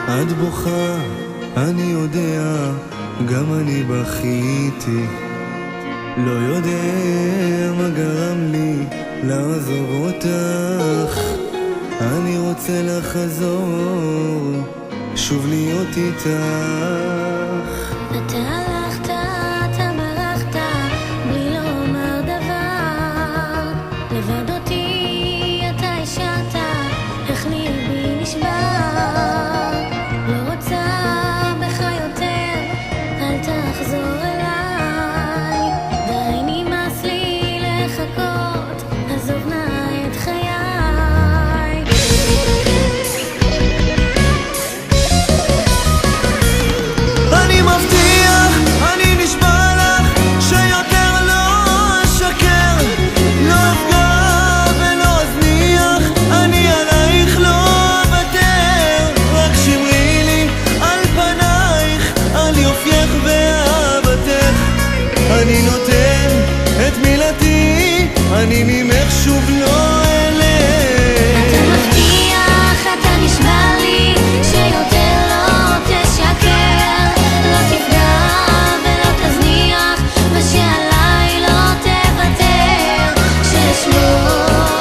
את בוכה, אני יודע, גם אני בכיתי. לא יודע מה גרם לי לעזוב אותך. אני רוצה לחזור, שוב להיות איתך. אתה הלכת, אתה ברחת, בלי לומר דבר. לבד אותי אתה השארת, איך ליבי נשבר. לא רוצה בך יותר, אל תחזור אליי. די נמאס לי לחכות, עזוב נא את חיי. אני מבטיח, אני נשבע לך, שיותר לא אשקר. לא אפגע ולא אזניח, אני עלייך לא אוותר. רק שמרי לי על פנייך, על יופייך ואהבתך. אני נותן את מילתי, אני ממך שוב לא אלך. אתה מבטיח, אתה נשבע לי, שיותר לא תשקר. לא תפגע ולא תזניח, ושעליי לא תוותר. שאשמור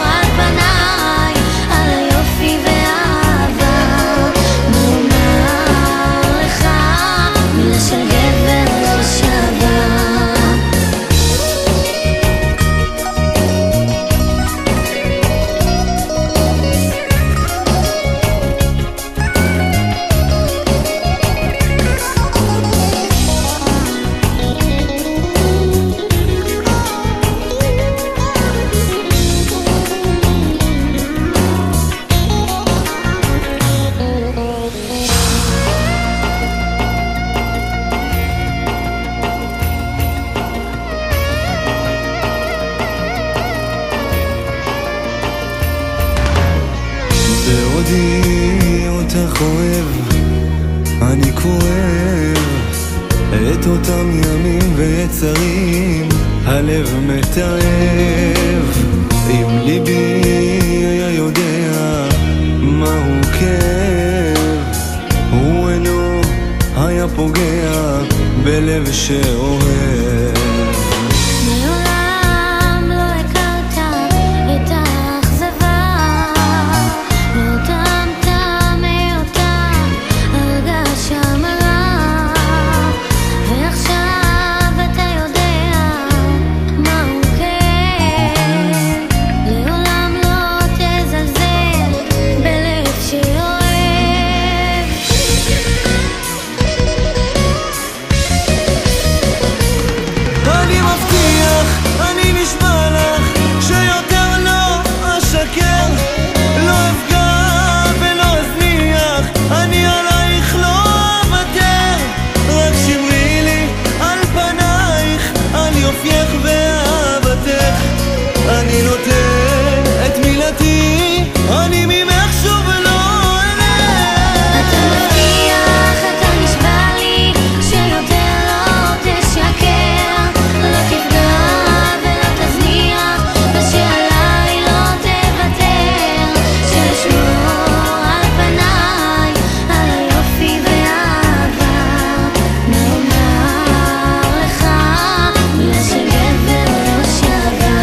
על פניי, על היופי והאהבה. מה אומר לך, מילה של גבר לא שווה. בעודי אותך אוהב, אני כואב את אותם ימים ויצרים, הלב מתאהב. אם ליבי היה יודע מהו כאב, הוא אינו היה פוגע בלב שאוהב. מעולם לא הכרת את האכזבה, לא טעמת מאותה הרגשה מרה. ועכשיו אתה יודע מהו כאב. לעולם לא תזלזל בלב שאוהב. אני מבטיח, אני נשבע לך, שיותר לא אשקר. לא אפגע ולא אזניח, אני עלייך לא אוותר. רק שמרי לי על פנייך, על יופייך ואהבתך. אני נותן את מילתי, אני ממך שוב לא אלך. אתה מבטיח, אתה נשבע לי, שיותר לא תשקר. לא תפגע ולא תזניח, ושעליי לא תוותר. שאשמור על פניי, על היופי והאהבה. מה אומר לך, מילה של גבר לא שווה.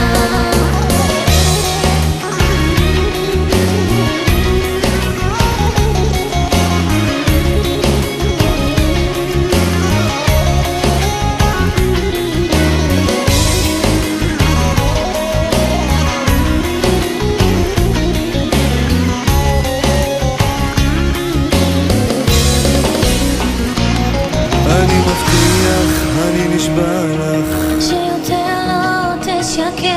אני מבטיח, אני נשבע לך, שיותר לא תשקר.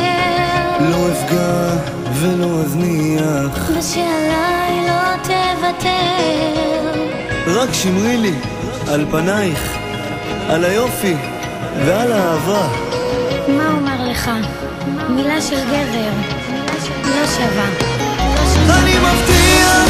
לא אפגע ולא אזניח. ושעליי לא תוותר. רק שמרי לי על פנייך, על היופי ועל האהבה. מה אומר לך? מילה של גבר לא שווה. אני מבטיח,